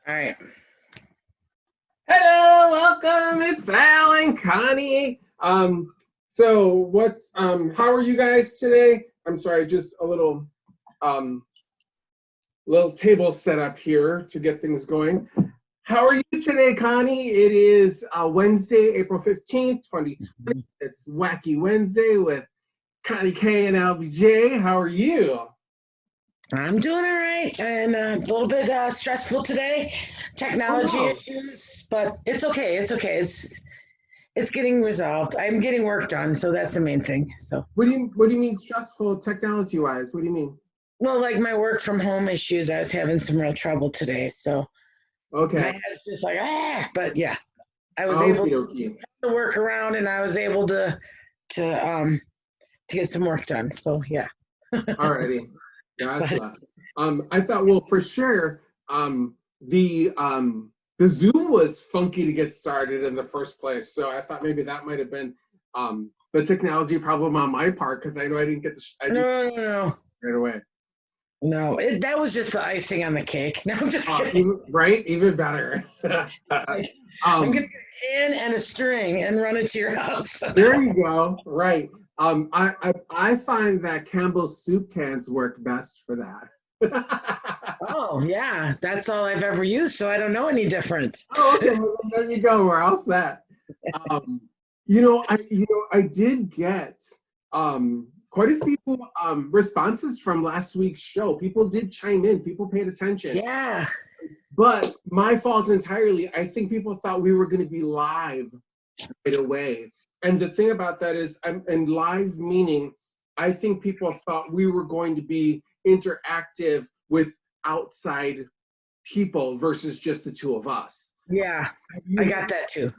All right. Hello, welcome. It's Al and Connie. So what's how are you guys today? I'm sorry, just a um little table set up here to get things going. How are you today, Connie? It is Wednesday, April 15th, 2020. It's Wacky Wednesday with Connie K and Albee J. How are you? I'm doing all right, and a little bit stressful today. Oh Technology no. issues, but it's okay. It's okay. It's getting resolved. I'm getting work done, so that's the main thing. So, What do you mean stressful technology wise? What do you mean? well, like my work from home issues, I was having some real trouble today. So my Okay. head's just like but yeah, I was able Okie dokie. to work around, and I was able to to get some work done. So yeah, Alrighty. but Gotcha. I thought, well, for sure, the Zoom was funky to get started in the first place. So I thought maybe that might have been the technology problem on my part because I know I didn't get I didn't no. right away. No, that was just the icing on the cake. No, I'm just kidding. Right? Even better. Like, I'm gonna um, get a can and a string and run it to your house. there you go. Right. I find that Campbell's soup cans work best for that. Oh yeah, that's all I've ever used, so I don't know any difference. Oh, okay. Well, there you go. We're all set. Um, I did get quite a few responses from last week's show. People did chime in. People paid attention. Yeah, But my fault entirely. I think people thought we were going to be live right away. And the thing about that is, and live meaning, I think people thought we were going to be interactive with outside people versus just the two of us. yeah, I got that too.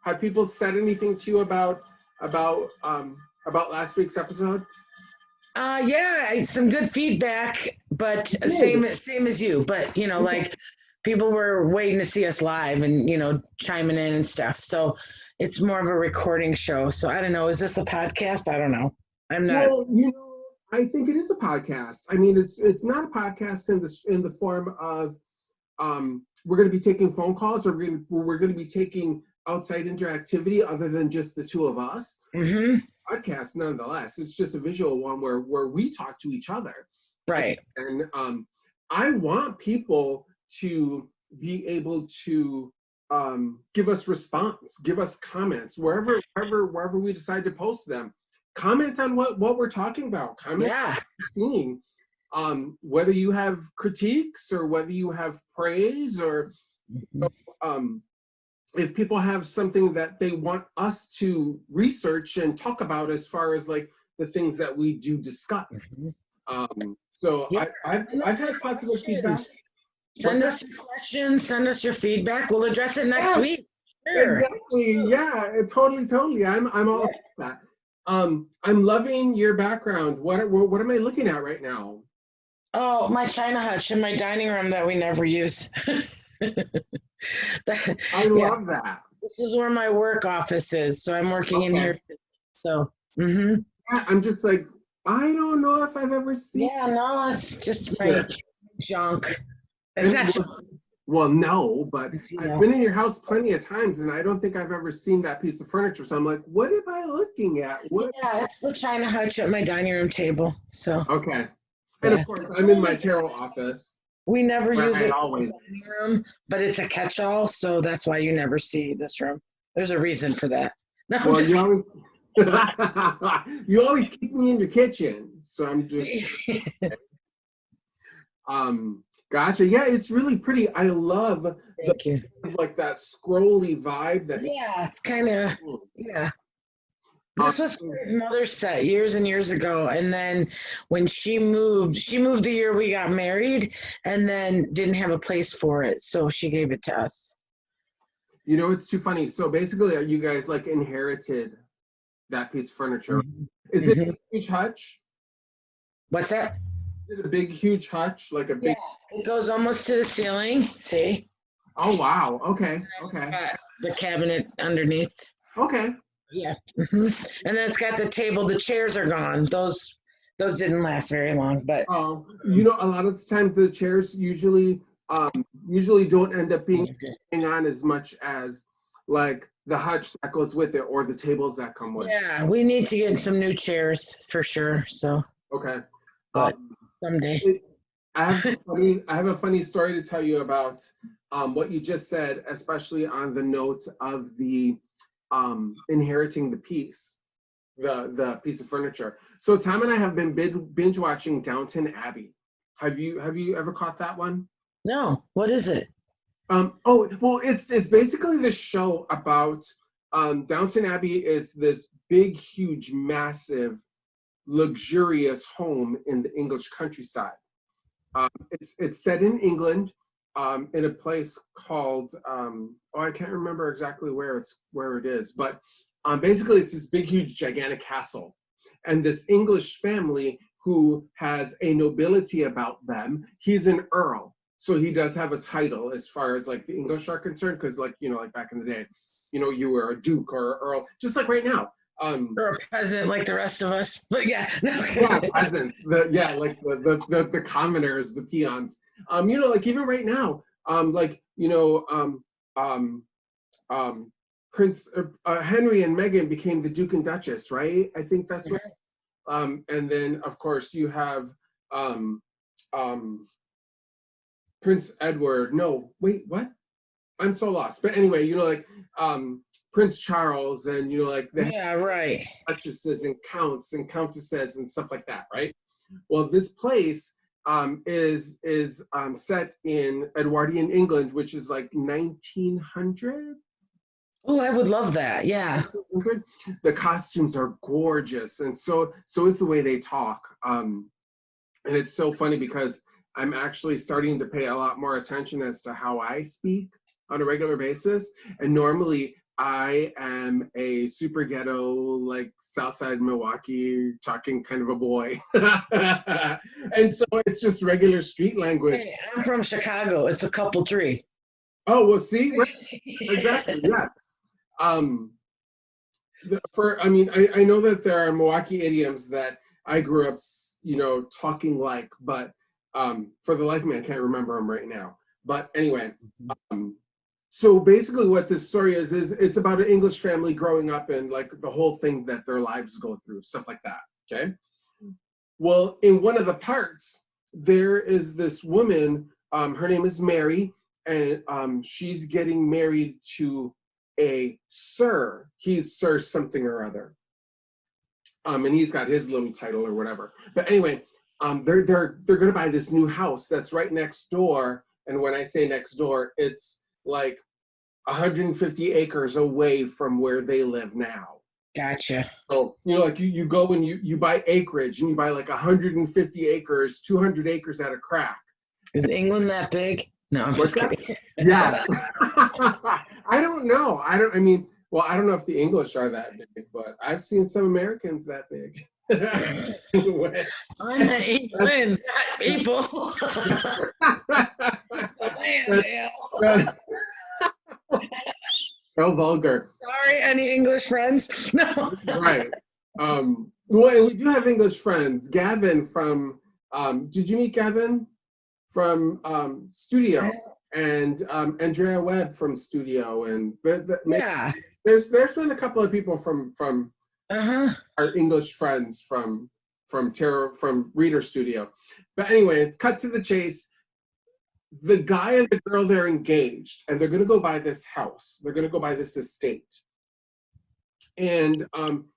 Have people said anything to you about last week's episode? Yeah, some good feedback, but Good. same as you. But Okay. like people were waiting to see us live and chiming in and stuff. So it's more of a recording show. So I don't know. Is this a podcast? I don't know. I'm not. Well, I think it is a podcast. I mean, it's not a podcast in the form of we're going to be taking phone calls or we're going to be taking outside interactivity other than just the two of us. Mm-hmm. Podcast, nonetheless, it's just a visual one where we talk to each other. Right. And I want people to be able to give us response, give us comments wherever we decide to post them. Comment on what we're talking about. Comment Yeah. on what you're seeing. Whether you have critiques or whether you have praise or if people have something that they want us to research and talk about as far as like the things that we do discuss. So Yeah. I've had positive feedback. Send us your questions, send us your feedback. We'll address it next week. Sure. Exactly. Yeah, totally. I'm all about that. I'm loving your background. What am I looking at right now? Oh, my China hutch in my dining room that we never use. I love that. This is where my work office is, so I'm working in here. So, yeah, I'm just like, I don't know if I've ever seen. Yeah, no, it's just my junk. It's not junk. Well, no, but I've been in your house plenty of times, and I don't think I've ever seen that piece of furniture. So I'm like, what am I looking at? What? Yeah, it's the China hutch at my dining room table. So okay, and of course I'm in my tarot office. We never use it always. in the dining room, but it's a catch-all, so that's why you never see this room. There's a reason for that. No, well, you always keep me in your kitchen, so I'm just. Gotcha. Yeah, it's really pretty. I love like that scrolly vibe. It's kind of This was his mother's set years and years ago, and then when she moved the year we got married, and then didn't have a place for it, so she gave it to us. It's too funny. So basically, you guys like inherited that piece of furniture. Is it a huge hutch? What's that? Is it a big, huge hutch? Like a big. Yeah, it goes almost to the ceiling. See? Oh wow. Okay. The cabinet underneath. Okay. Yeah. And then it's got the table. The chairs are gone. Those didn't last very long, but a lot of the times the chairs usually usually don't end up being on as much as like the hutch that goes with it or the tables that come with it. Yeah, we need to get some new chairs for sure. So, Okay. but someday. I have a funny story to tell you about what you just said, especially on the note of the inheriting the piece, the piece of furniture. So Tom and I have been binge watching Downton Abbey. Have you ever caught that one? No, what is it? Oh well, it's basically this show about Downton Abbey is this big, huge, massive, luxurious home in the English countryside. It's set in England, in a place called I can't remember exactly where it is, but basically it's this big, huge, gigantic castle, and this English family who has a nobility about them. He's an earl, so he does have a title as far as like the English are concerned, because like like back in the day, you were a duke or an earl, just like right now. Or a peasant like the rest of us. But yeah, no. Yeah, peasants. Like the commoners, the peons. Like even right now, Prince Henry and Meghan became the Duke and Duchess, right? I think that's right. And then of course you have Prince Edward. No, wait, what? I'm so lost. But anyway, Prince Charles and Yeah, right. duchesses and counts and countesses and stuff like that, right? Well, this place is set in Edwardian England, which is like 1900. Oh, I would love that. Yeah. The costumes are gorgeous, and so is the way they talk. And it's so funny because I'm actually starting to pay a lot more attention as to how I speak on a regular basis. And normally I am a super ghetto, like Southside Milwaukee talking kind of a boy. And so it's just regular street language. Hey, I'm from Chicago. It's a couple tree. Oh, well, see, right? Exactly, yes. I know that there are Milwaukee idioms that I grew up, talking like, but for the life of me, I can't remember them right now. But anyway, so basically what this story is it's about an English family growing up and like the whole thing that their lives go through, stuff like that, okay? Well, in one of the parts, there is this woman, her name is Mary, and she's getting married to a sir. He's Sir something or other. And he's got his little title or whatever. But anyway, they're gonna buy this new house that's right next door. And when I say next door, it's like 150 acres away from where they live now. Gotcha. So, like you go and you buy acreage and you buy like 150 acres, 200 acres at a crack. Is England that big? No, I'm just kidding. Yeah. I don't know. I don't know if the English are that big, but I've seen some Americans that big. Anyway. I'm an England, not people. So vulgar. Sorry, any English friends? No. Right. Well, we do have English friends. Gavin from did you meet Gavin from Studio, and Andrea Webb from Studio, and Yeah. there's been a couple of people from our English friends from Reader Studio. But anyway, cut to the chase. The guy and the girl, they're engaged, and they're going to go buy this house. They're going to go buy this estate. And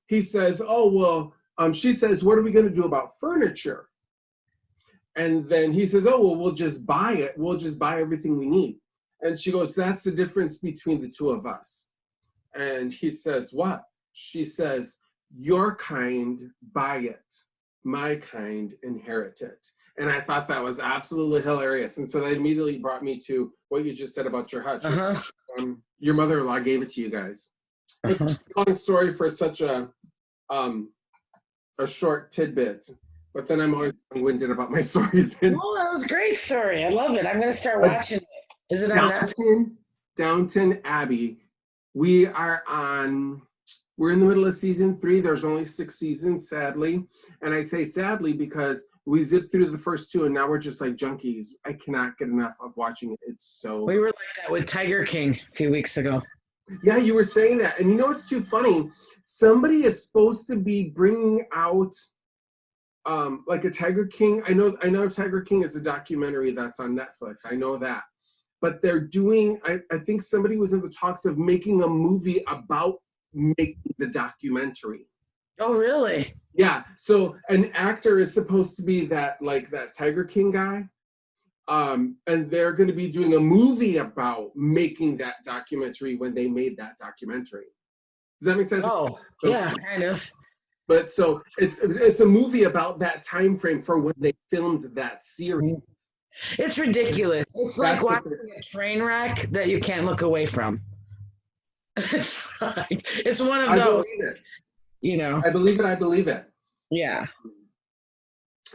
he says, oh, well, she says, what are we going to do about furniture? And then he says, oh, well, we'll just buy it. We'll just buy everything we need. And she goes, that's the difference between the two of us. And he says, what? She says, your kind buy it. My kind inherit it. And I thought that was absolutely hilarious. And so that immediately brought me to what you just said about your hutch. Your mother-in-law gave it to you guys. It's a long story for such a short tidbit. But then I'm always long-winded about my stories. Oh, that was a great story. I love it. I'm going to start watching it. Is it on Netflix? Downton Abbey. We are on We're in the middle of season 3. There's only 6 seasons, sadly. And I say sadly because we zipped through the first 2 and now we're just like junkies. I cannot get enough of watching it. It's so... We were like that with Tiger King a few weeks ago. Yeah, you were saying that. And you know what's too funny? Somebody is supposed to be bringing out like a Tiger King. I know Tiger King is a documentary that's on Netflix. I know that. But they're doing, I think somebody was in the talks of making a movie about making the documentary. Oh, really? Yeah. So an actor is supposed to be that Tiger King guy. And they're going to be doing a movie about making that documentary when they made that documentary. Does that make sense? Oh, so, yeah, kind of. But so it's a movie about that time frame for when they filmed that series. It's ridiculous. It's like watching a train wreck that you can't look away from. It's one of those. I believe it. You know. I believe it. Yeah.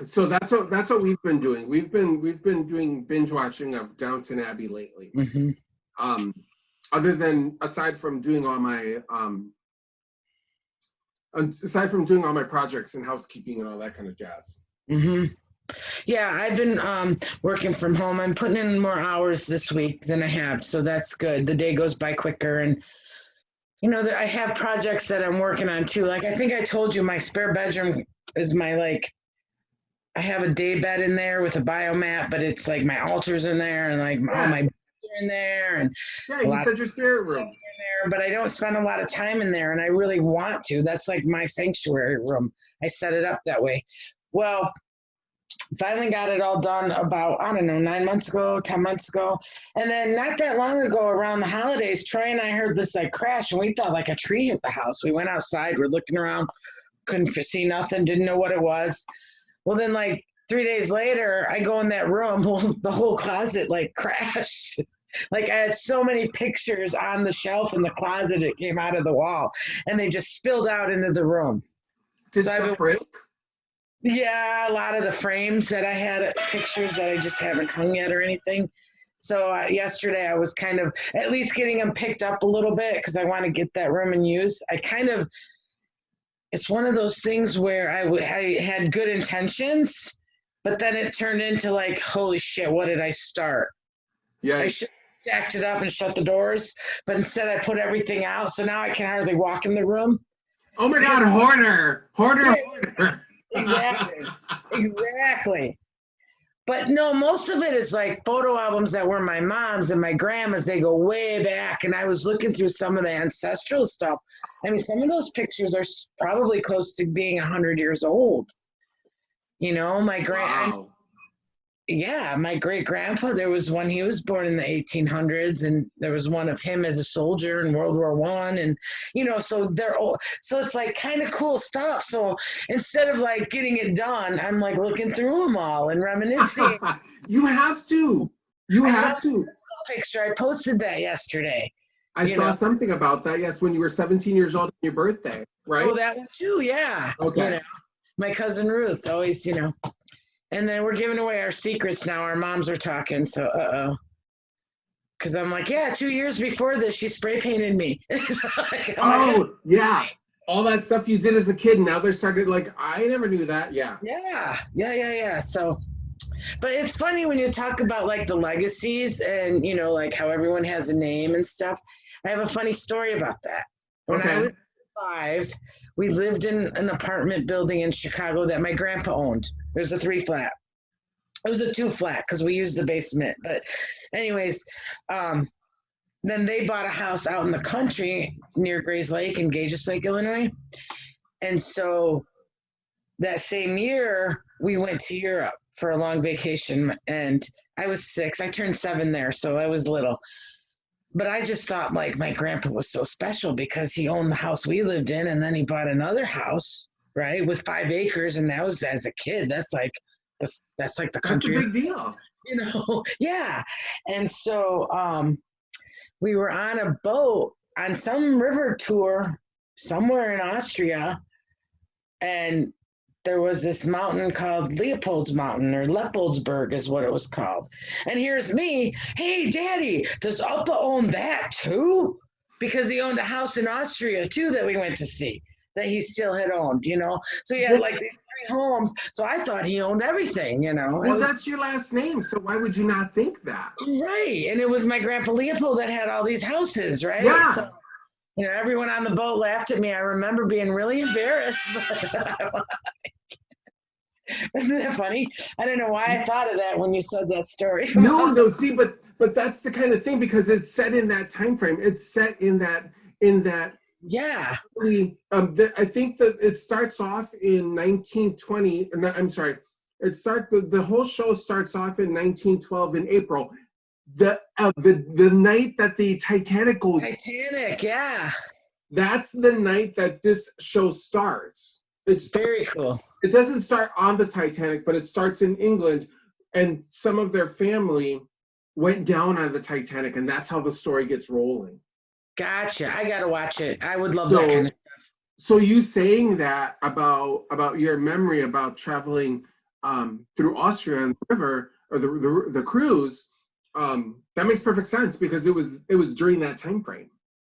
So that's what we've been doing. We've been doing binge watching of Downton Abbey lately. Mm-hmm. Aside from doing all my projects and housekeeping and all that kind of jazz. Mm-hmm. Yeah, I've been working from home. I'm putting in more hours this week than I have, so that's good. The day goes by quicker, and you know, I have projects that I'm working on too. Like I think I told you, my spare bedroom is my I have a day bed in there with a biomat, but it's like my altar's in there and all my beds are in there, and you said your spirit room. There, but I don't spend a lot of time in there, and I really want to. That's like my sanctuary room. I set it up that way. Well, finally got it all done about, 9 months ago, 10 months ago. And then not that long ago around the holidays, Troy and I heard this crash, and we thought like a tree hit the house. We went outside, we're looking around, couldn't see nothing, didn't know what it was. Well, then 3 days later, I go in that room, the whole closet crashed. I had so many pictures on the shelf in the closet, it came out of the wall, and they just spilled out into the room. Did it break? Yeah, a lot of the frames that I had, pictures that I just haven't hung yet or anything. So yesterday I was kind of at least getting them picked up a little bit because I want to get that room in use. It's one of those things where I had good intentions, but then it turned into holy shit, what did I start? Yeah. I should have stacked it up and shut the doors, but instead I put everything out, so now I can hardly walk in the room. Oh my God, hoarder. Exactly. But no, most of it is photo albums that were my mom's and my grandma's. They go way back, and I was looking through some of the ancestral stuff. I mean, some of those pictures are probably close to being 100 years old. You know, my great-grandpa, there was one, he was born in the 1800s, and there was one of him as a soldier in World War I, and, so they're old. So it's kind of cool stuff. So instead of getting it done, I'm looking through them all and reminiscing. You have to. Picture, I posted that yesterday. I saw something about that, yes, when you were 17 years old on your birthday, right? Oh, that one too, yeah. Okay. My cousin Ruth always, And then we're giving away our secrets now. Our moms are talking, so because I'm 2 years before this, she spray painted me. Yeah. All that stuff you did as a kid, now they're starting I never knew that. Yeah. Yeah. So, but it's funny when you talk about the legacies and, how everyone has a name and stuff. I have a funny story about that. When I was 5, we lived in an apartment building in Chicago that my grandpa owned. There's a 3-flat. It was a 2-flat because we used the basement. But anyways, then they bought a house out in the country near Grays Lake in Gages Lake, Illinois. And so that same year, we went to Europe for a long vacation. And I was 6. I turned 7 there, so I was little. But I just thought my grandpa was so special because he owned the house we lived in, and then he bought another house, right, with 5 acres, and that was as a kid. That's the country. That's a big deal. Yeah. And so we were on a boat on some river tour somewhere in Austria, and there was this mountain called Leopold's Mountain, or Leopoldsburg is what it was called. And here's me, hey, Daddy, does Uppa own that too? because he owned a house in Austria too that we went to see that he still had owned, you know. So he had like these 3 homes. So I thought he owned everything, you know. Well, that's your last name, so why would you not think that? Right. And it was my grandpa Leopold that had all these houses, right? Yeah. So, you know, everyone on the boat laughed at me. I remember being really embarrassed. Isn't that funny? I don't know why I thought of that when you said that story. No, see, but that's the kind of thing, because it's set in that time frame. It's set in that yeah. I think that it starts off in 1920. No, I'm sorry. The whole show starts off in 1912 in April. The night that the Titanic goes. Titanic, yeah. That's the night that this show starts. It's very cool. It doesn't start on the Titanic, but it starts in England, and some of their family went down on the Titanic, and that's how the story gets rolling. Gotcha. I gotta watch it. I would love that kind of stuff. So you saying that about your memory about traveling through Austria and the river, or the cruise, that makes perfect sense, because it was during that time frame.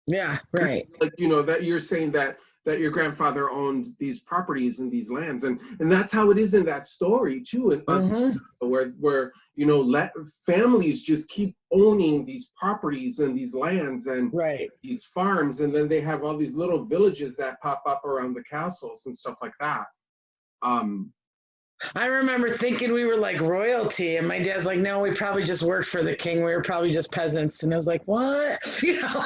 Yeah, right. Like, you know, that you're saying that your grandfather owned these properties and these lands, and that's how it is in that story too, and where you know, families just keep owning these properties and these lands and these farms, and then they have all these little villages that pop up around the castles and stuff like that. I remember thinking we were like royalty, and my dad's like, no, we probably just worked for the king. We were probably just peasants. And I was like, what? You know?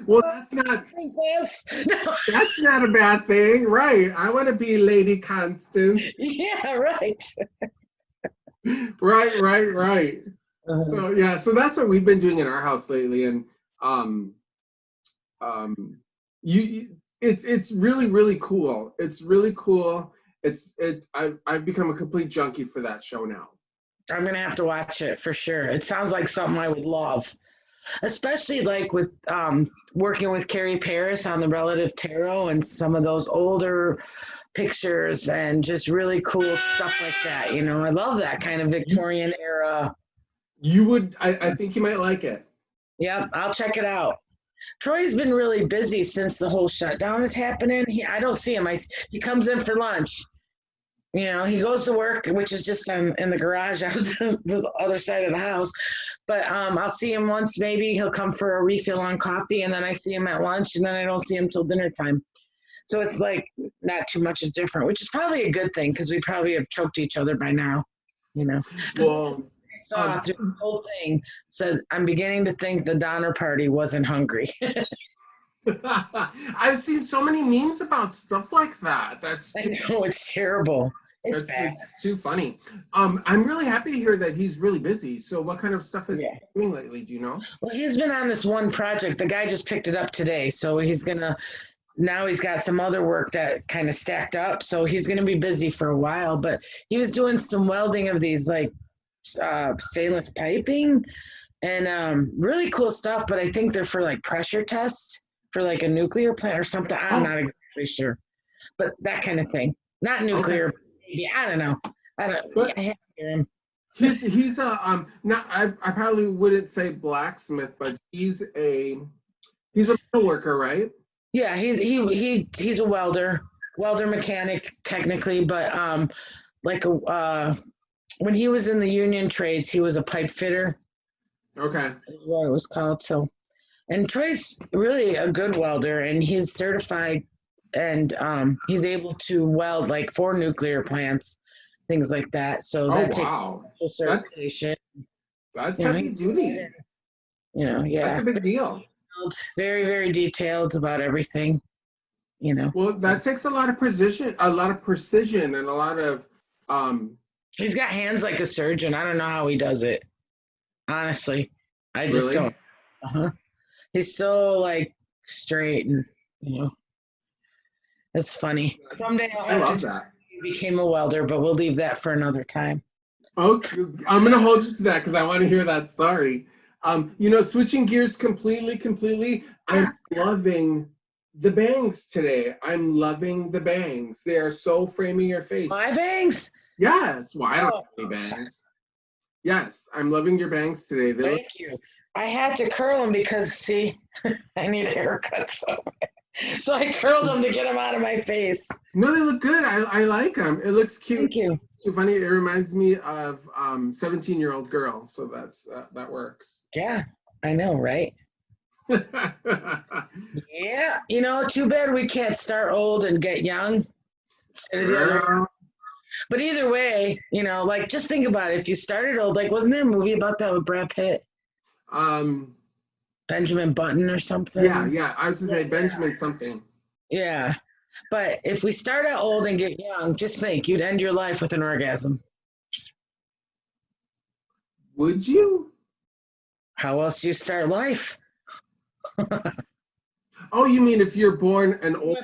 Well, that's not princess. No. That's not a bad thing, right? I want to be Lady Constance. Yeah, right. Right. So that's what we've been doing in our house lately, and it's really, really cool. It's really cool. I've become a complete junkie for that show now. I'm gonna have to watch it for sure. It sounds like something I would love, especially like with working with Carrie Paris on the Relative Tarot and some of those older pictures and just really cool stuff like that. You know, I love that kind of Victorian era. You would, I think you might like it. Yep, I'll check it out. Troy's been really busy since the whole shutdown is happening. I don't see him. He comes in for lunch. You know, he goes to work, which is just in the garage out the other side of the house. But I'll see him once, maybe he'll come for a refill on coffee, and then I see him at lunch, and then I don't see him till dinner time. So it's like not too much is different, which is probably a good thing, because we probably have choked each other by now, you know. Well, I saw through the whole thing, said, I'm beginning to think the Donner Party wasn't hungry. I've seen so many memes about stuff like that. I know, it's terrible. It's too funny. I'm really happy to hear that he's really busy. So what kind of stuff is he doing lately? Do you know? Well, he's been on this one project. The guy just picked it up today. So now he's got some other work that kind of stacked up. So he's going to be busy for a while. But he was doing some welding of these like stainless piping and really cool stuff. But I think they're for like pressure tests for like a nuclear plant or something. I'm not exactly sure. But that kind of thing. Not nuclear. Okay. Yeah, I don't know. I have to hear him. He's a not I probably wouldn't say blacksmith, but he's a metal worker, right? Yeah, he's a welder mechanic technically, but when he was in the union trades, he was a pipe fitter. Okay. Is what it was called. So, and Troy's really a good welder, and he's certified. And he's able to weld like for nuclear plants, things like that. So that takes certification. That's heavy duty. You know, yeah. That's a big deal. Very, very detailed about everything. You know. Well, that takes a lot of precision, and a lot of. He's got hands like a surgeon. I don't know how he does it. Honestly, I just don't. He's so like straight, and you know. It's funny. Someday I'll have to became a welder, but we'll leave that for another time. Okay, I'm going to hold you to that because I want to hear that story. You know, switching gears completely, I'm loving the bangs today. I'm loving the bangs. They are so framing your face. My bangs? Yes. Well, I don't have any bangs. Yes, I'm loving your bangs today. Thank you. I had to curl them because, see, I need a haircut, so I curled them to get them out of my face. No, they look good. I like them. It looks cute. Thank you. So funny. It reminds me of 17-year-old girl. So that works. Yeah, I know, right? Yeah, too bad we can't start old and get young. Instead of the other. But either way, like just think about it. If you started old, like wasn't there a movie about that with Brad Pitt? Benjamin Button or something? Yeah. I was gonna say Benjamin something. Yeah. But if we start out old and get young, just think you'd end your life with an orgasm. Would you? How else do you start life? Oh, you mean if you're born an old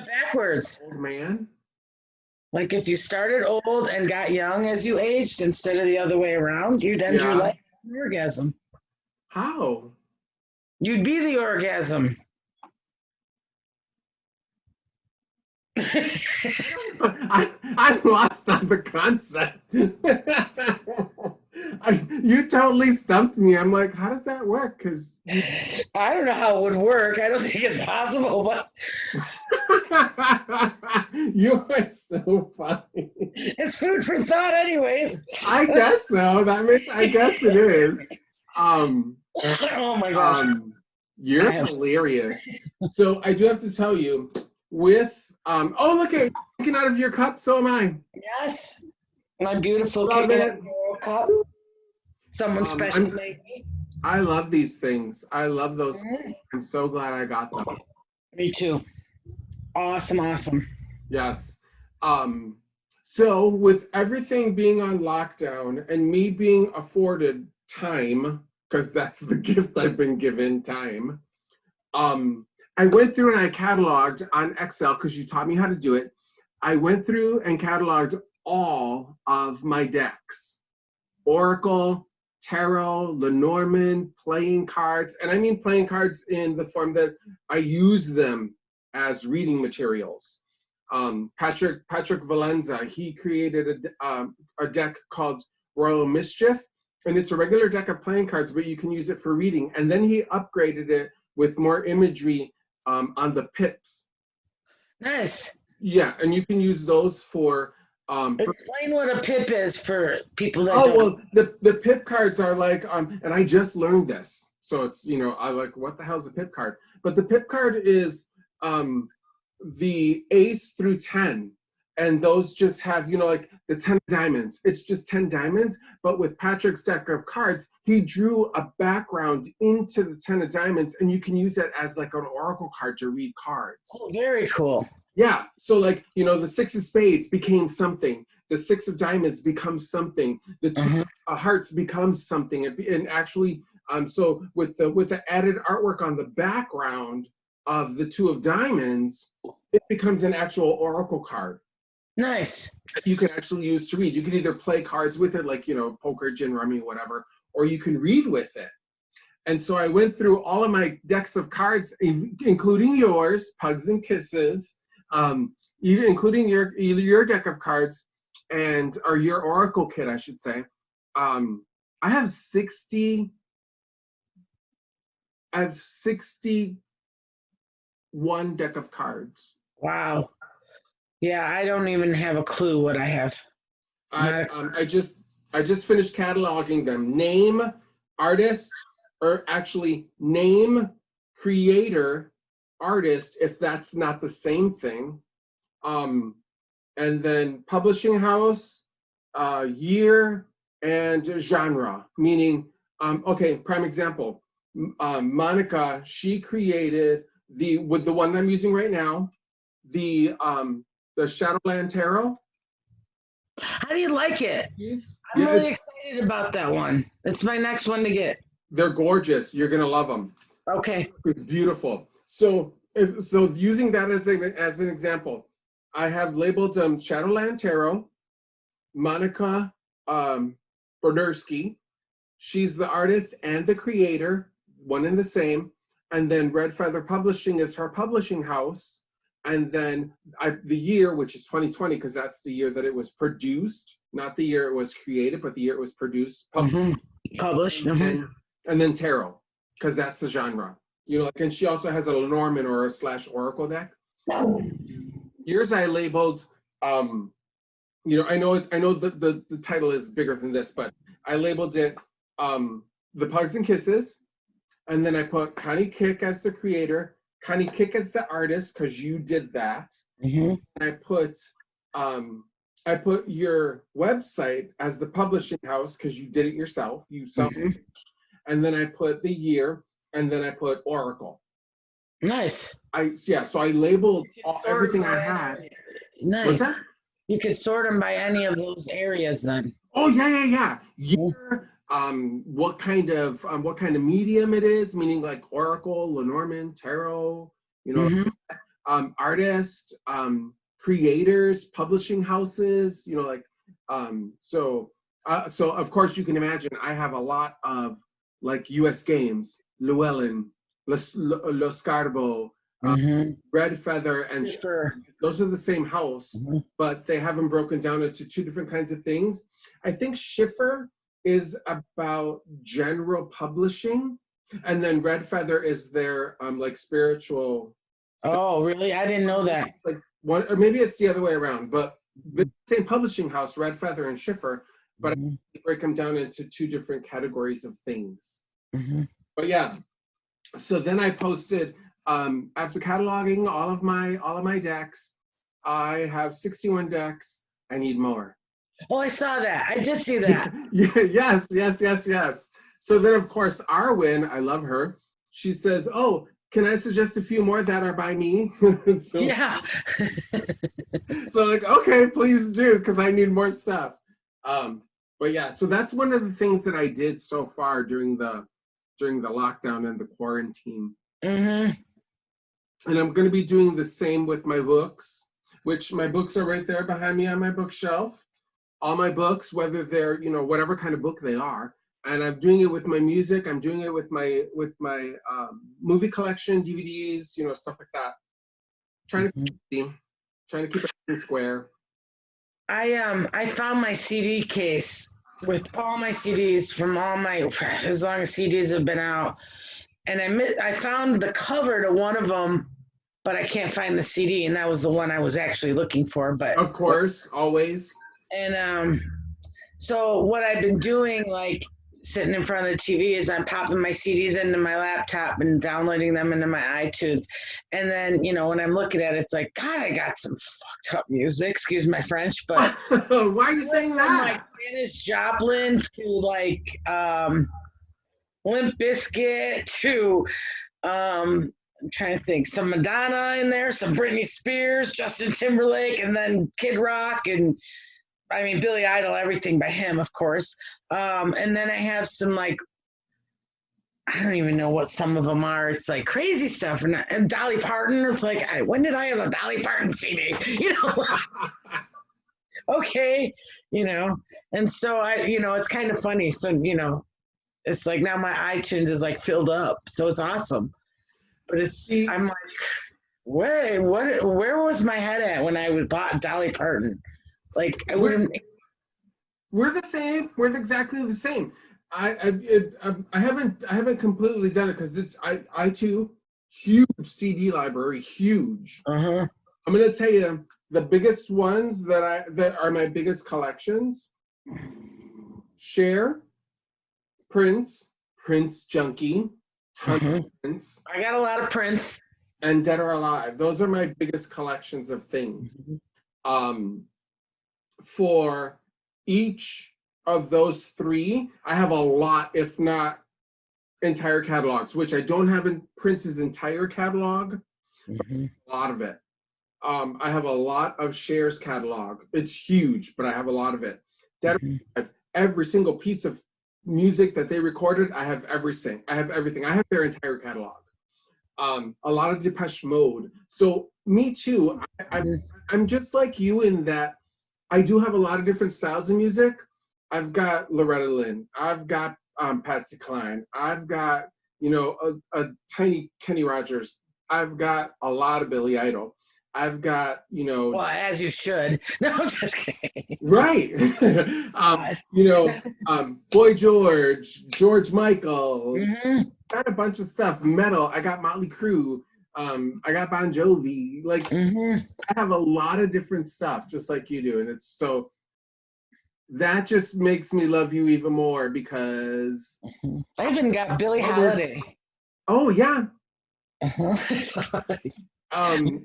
man? Like if you started old and got young as you aged instead of the other way around, you'd end your life with an orgasm. How? You'd be the orgasm. I'm lost on the concept. You totally stumped me. I'm like, how does that work? Because I don't know how it would work. I don't think it's possible, but you are so funny. It's food for thought, anyways. I guess so. I guess it is. Oh my gosh. You're hilarious. So I do have to tell you, with oh look at drinking out of your cup, so am I. Yes. My beautiful cup. Someone special made me. I love these things. I love those. Mm-hmm. I'm so glad I got them. Me too. Awesome. Yes. So with everything being on lockdown and me being afforded time, because that's the gift I've been given, time, I went through and I cataloged on Excel, because you taught me how to do it. I went through and cataloged all of my decks. Oracle, Tarot, Lenormand, playing cards. And I mean playing cards in the form that I use them as reading materials. Patrick Valenza, he created a deck called Royal Mischief. And it's a regular deck of playing cards, but you can use it for reading. And then he upgraded it with more imagery on the pips. Nice. Yeah, and you can use those for explain what a pip is for people that don't. Well, the pip cards are like and I just learned this, so it's I like, what the hell is a pip card? But the pip card is the ace through 10, and those just have like the 10 diamonds. It's just 10 diamonds, but with Patrick's deck of cards, he drew a background into the 10 of diamonds, and you can use it as like an oracle card to read cards. Oh, very cool. Yeah, so like, the 6 of spades became something. The 6 of diamonds becomes something. The 2 of hearts becomes something. And actually, so with the added artwork on the background of the 2 of diamonds, it becomes an actual oracle card. Nice. You can actually use to read. You can either play cards with it, like, poker, gin, rummy, whatever, or you can read with it. And so I went through all of my decks of cards, including yours, Pugs and Kisses, including your deck of cards, or your oracle kit, I should say. I have 61 deck of cards. Wow. Yeah, I don't even have a clue what I have. I just finished cataloging them. Name, artist, or actually name, creator, artist, if that's not the same thing, and then publishing house, year, and genre, meaning prime example, Monica, she created the one I'm using right now, the Shadowland Tarot. How do you like it? I'm really excited about that one. It's my next one to get. They're gorgeous. You're gonna love them. Okay. It's beautiful. So using that as an example, I have labeled Shadowland Tarot, Monica Bordersky. She's the artist and the creator, one and the same. And then Red Feather Publishing is her publishing house. And then the year, which is 2020, because that's the year that it was produced, not the year it was created, but the year it was produced, published. Published. And then Tarot. because that's the genre. You know, like, and she also has a Lenormand or a / Oracle deck. Yours I labeled, you know, I know the title is bigger than this, but I labeled it The Pugs and Kisses, and then I put Connie Kick as the creator, Connie Kick as the artist, because you did that. Mm-hmm. I put your website as the publishing house because you did it yourself. You self, and then I put the year, and then I put Oracle. Nice. So I labeled everything I had. Nice. You could sort them by any of those areas then. Oh yeah. Year, what kind of medium it is, meaning like Oracle, Lenormand, Tarot, you know, artist, creators, publishing houses, you know, like so of course you can imagine I have a lot of like US Games, Llewellyn, Los Scarbo, Red Feather, and those are the same house, but they have them broken down into two different kinds of things. I think Schiffer is about general publishing, and then Red Feather is their like spiritual. Oh, really? I didn't know that. Like one, or maybe it's the other way around, but the same publishing house, Red Feather and Schiffer, but I break them down into two different categories of things. But yeah, so then I posted, after cataloging all of my decks, I have 61 decks. I need more. Oh, I saw that. I did see that. Yes. So then, of course, Arwen, I love her. She says, "Oh, can I suggest a few more that are by me?" So, yeah. So like, okay, please do, because I need more stuff. But yeah, so that's one of the things that I did so far during the lockdown and the quarantine. And I'm going to be doing the same with my books, which my books are right there behind me on my bookshelf. All my books, whether they're, you know, whatever kind of book they are. And I'm doing it with my music. I'm doing it with my movie collection, DVDs, you know, stuff like that. Trying to keep it square. I found my CD case with all my CDs from as long as CDs have been out, and I found the cover to one of them, but I can't find the CD, and that was the one I was actually looking for. But of course, always. And so what I've been doing, like sitting in front of the TV, is I'm popping my CDs into my laptop and downloading them into my iTunes. And then, you know, when I'm looking at it, it's like, God, I got some fucked up music. Excuse my French, but why are you saying that? Like Janis Joplin to like Limp Bizkit to I'm trying to think, some Madonna in there, some Britney Spears, Justin Timberlake, and then Kid Rock, and I mean, Billy Idol, everything by him, of course. And then I have some, like, I don't even know what some of them are. It's like crazy stuff. And Dolly Parton, it's like, when did I have a Dolly Parton CD? You know? Okay, you know. And so it's kind of funny. So, you know, it's like now my iTunes is like filled up. So it's awesome. But I'm like, wait, where was my head at when I bought Dolly Parton? Like I wouldn't. We're the same. We're exactly the same. I haven't completely done it because I too huge CD library, huge. I'm gonna tell you the biggest ones that are my biggest collections. Cher, Prince Junkie, ton of Prince. I got a lot of Prince. And Dead or Alive. Those are my biggest collections of things. For each of those three, I have a lot, if not entire catalogs, which I don't have in Prince's entire catalog, but a lot of it. I have a lot of Cher's catalog. It's huge, but I have a lot of it. Every single piece of music that they recorded, I have everything. I have everything. I have their entire catalog. A lot of Depeche Mode. So me too. I'm just like you in that I do have a lot of different styles of music. I've got Loretta Lynn. I've got Patsy Cline. I've got, you know, a tiny Kenny Rogers. I've got a lot of Billy Idol. I've got, Well, as you should. No, I'm just kidding. right. Boy George, George Michael, Mm-hmm. got a bunch of stuff. Metal. I got Motley Crue. I got Bon Jovi. Like, Mm-hmm. I have a lot of different stuff, just like you do, and it's so. That just makes me love you even more because I even got Billie Holiday. Oh yeah. Uh-huh.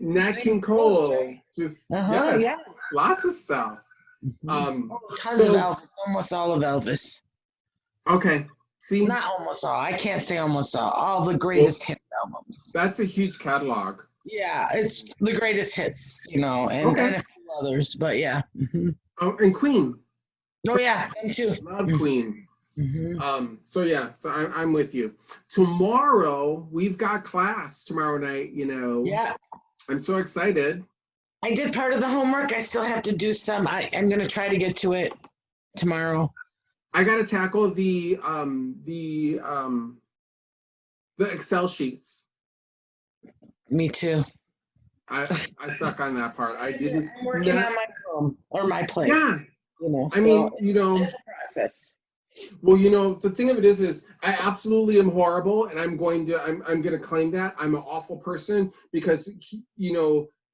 Nat King Cole. Just yes, yeah. lots of stuff. Tons of Elvis, almost all of Elvis. Okay. See? Not almost all. I can't say almost all. All the greatest hits albums. That's a huge catalog. Yeah, it's the greatest hits, and a few others, but yeah. Mm-hmm. Oh, and Queen. Oh yeah, them too. Love Queen. Mm-hmm. So I'm with you. Tomorrow we've got class tomorrow night. Yeah. I'm so excited. I did part of the homework. I still have to do some. I'm gonna try to get to it tomorrow. I got to tackle the Excel sheets. Me too. I suck on that part. I didn't. I'm working on my home or my place. Yeah. It's a process. Well, the thing of it is I absolutely am horrible, and I'm going to claim that I'm an awful person because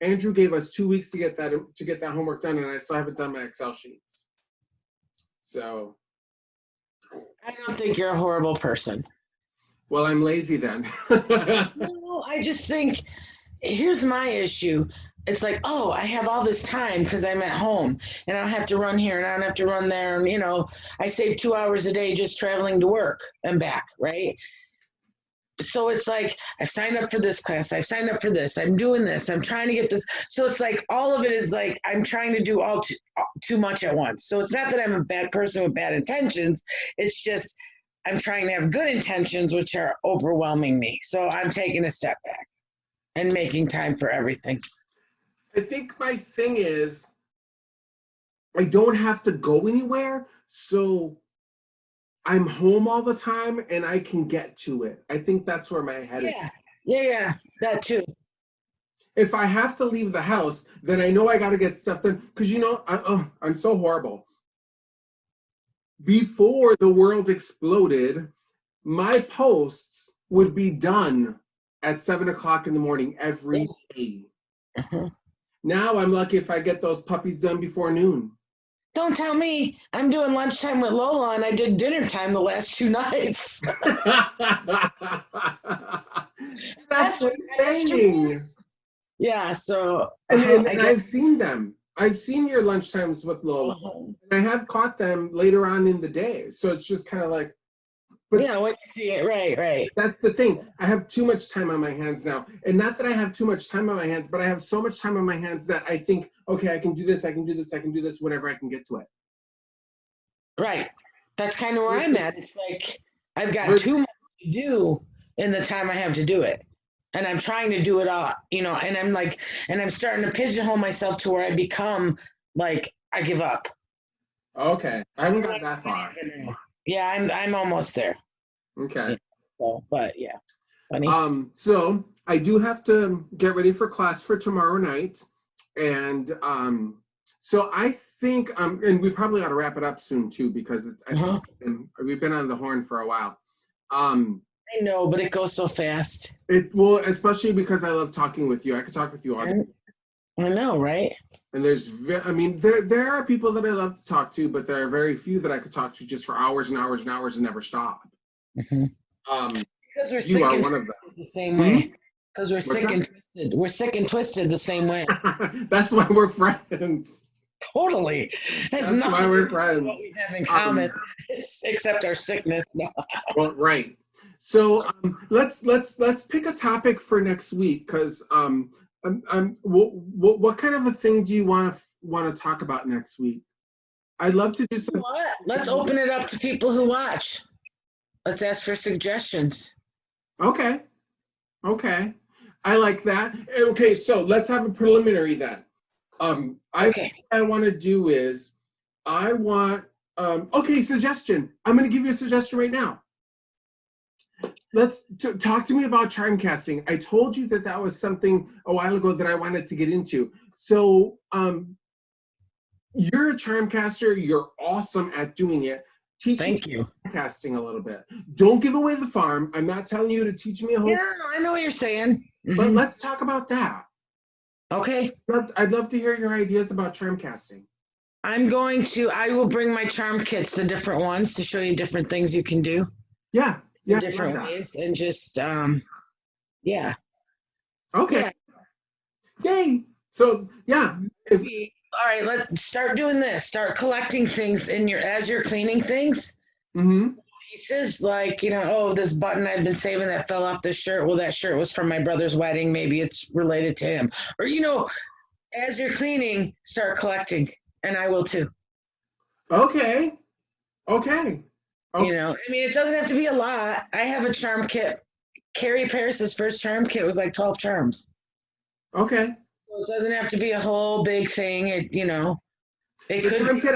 Andrew gave us 2 weeks to get that homework done, and I still haven't done my Excel sheets. So I don't think you're a horrible person. Well, I'm lazy then. No, I just think here's my issue. It's like, oh, I have all this time because I'm at home and I don't have to run here and I don't have to run there. And, I save 2 hours a day just traveling to work and back, right? So it's like, I've signed up for this class. I've signed up for this. I'm doing this. I'm trying to get this. So it's like, all of it is like, I'm trying to do all too much at once. So it's not that I'm a bad person with bad intentions. It's just, I'm trying to have good intentions, which are overwhelming me. So I'm taking a step back and making time for everything. I think my thing is I don't have to go anywhere, so I'm home all the time and I can get to it. I think that's where my head is. Yeah, that too. If I have to leave the house, then I know I got to get stuff done. Because, I'm so horrible. Before the world exploded, my posts would be done at 7 o'clock in the morning every day. Uh-huh. Now I'm lucky if I get those puppies done before noon. Don't tell me. I'm doing lunchtime with Lola and I did dinner time the last 2 nights. That's what I'm saying. Yeah, so. And I've seen them. I've seen your lunchtimes with Lola. And I have caught them later on in the day. So it's just kind of like. But yeah, when you see it, right. That's the thing. I have too much time on my hands now. And not that I have too much time on my hands, but I have so much time on my hands that I think, okay, I can do this, I can do this whenever I can get to it. Right. That's kind of where I'm at. It's like I've got too much to do in the time I have to do it. And I'm trying to do it all, and I'm starting to pigeonhole myself to where I become like, I give up. Okay. I haven't got that far. Yeah, I'm almost there. Okay. So, but yeah. Funny. So I do have to get ready for class for tomorrow night. And so I think and we probably ought to wrap it up soon too, because we've been on the horn for a while. I know, but it goes so fast. It will, especially because I love talking with you. I could talk with you all day. I know, right? And there are people that I love to talk to, but there are very few that I could talk to just for hours and hours and hours and never stop. Mm-hmm. Because we're sick and one of them. The same way. Because we're sick and twisted. We're sick and twisted the same way. That's why we're friends. Totally. That's why we're friends. What we have in common, except our sickness. No. Well, right. So let's pick a topic for next week, because what kind of a thing do you want to talk about next week? I'd love to do some. What? Let's open it up to people who watch. Let's ask for suggestions. Okay. I like that. Okay, so let's have a preliminary then. What I want to do is I want suggestion. I'm going to give you a suggestion right now. let's talk to me about charm casting. I told you that that was something a while ago that I wanted to get into. So, you're a charm caster. You're awesome at doing it. Teach me Thank you. charm casting a little bit. Don't give away the farm. I'm not telling you to teach me a whole. Yeah, I know what you're saying. But let's talk about that. Okay. I'd love to hear your ideas about charm casting. I will bring my charm kits, the different ones, to show you different things you can do. Yeah. In different ways, and just, yeah. Okay. Yeah. Yay. So, yeah. All right, let's start doing this. Start collecting things as you're cleaning things. Mm-hmm. Pieces like, oh, this button I've been saving that fell off the shirt. Well, that shirt was from my brother's wedding. Maybe it's related to him. Or, as you're cleaning, start collecting. And I will too. Okay. It doesn't have to be a lot. I have a charm kit. Carrie Paris's first charm kit was like 12 charms. Okay. So it doesn't have to be a whole big thing. The charm kit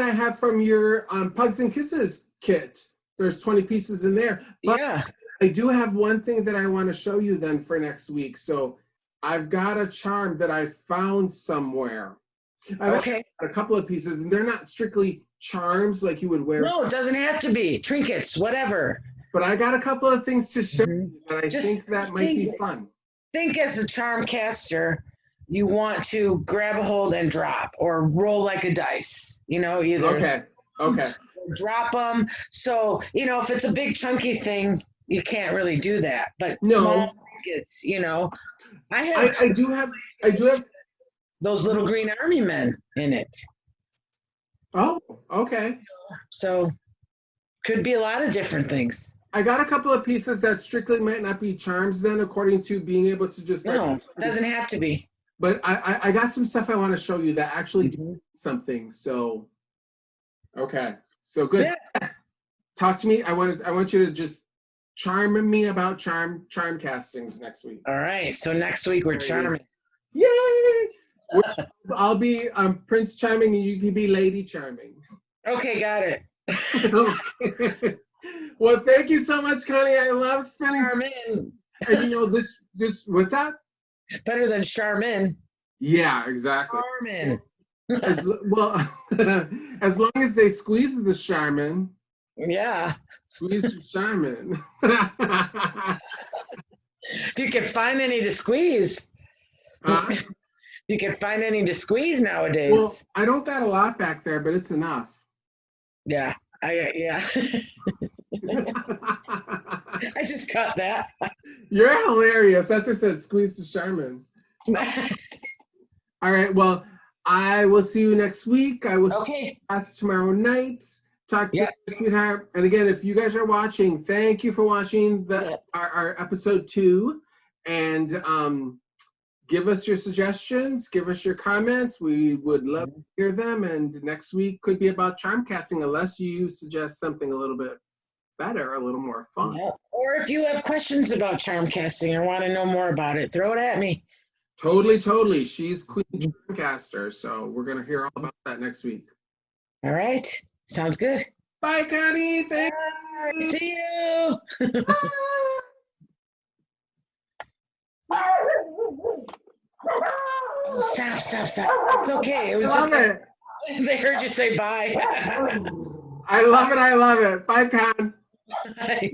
I have from your Pugs and Kisses kit. There's 20 pieces in there. But yeah. I do have one thing that I want to show you then for next week. So I've got a charm that I found somewhere. I've got a couple of pieces, and they're not strictly charms like you would wear. No, it doesn't have to be. Trinkets, whatever. But I got a couple of things to show you that I think that might be fun. Think as a charm caster, you want to grab a hold and drop, or roll like a dice. Either drop them. So if it's a big chunky thing, you can't really do that. But small trinkets, I do have those little green army men in it. Oh, okay. So could be a lot of different things. I got a couple of pieces that strictly might not be charms then, according to being able to just... No, it doesn't have to be. But I got some stuff I want to show you that actually do something. So, okay. So good. Yeah. Yes. Talk to me. I want you to just charm me about charm castings next week. All right. So next week we're charming. Yay! I'll be Prince Charming and you can be Lady Charming. Okay, got it. Okay. Well, thank you so much, Connie. I love spending Charmin. And this what's that? Better than Charmin. Yeah, exactly. Charmin. As long as they squeeze the Charmin. Yeah. Squeeze the Charmin. If you can find any to squeeze. If you can find any to squeeze nowadays. Well, I don't got a lot back there, but it's enough. Yeah. I just got that. You're hilarious. That's what I said. Squeeze the Charmin. All right. Well, I will see you next week. I will see you tomorrow night. Talk to you, sweetheart. And again, if you guys are watching, thank you for watching our episode 2. And give us your suggestions. Give us your comments. We would love to hear them. And next week could be about charm casting, unless you suggest something a little bit better, a little more fun. Yeah. Or if you have questions about charm casting or want to know more about it, throw it at me. Totally. She's Queen Charm Caster. So we're going to hear all about that next week. All right. Sounds good. Bye, Connie. Thanks. See you. Oh, stop. It's okay. It was just they heard you say bye. I love it. Bye, Con. Bye.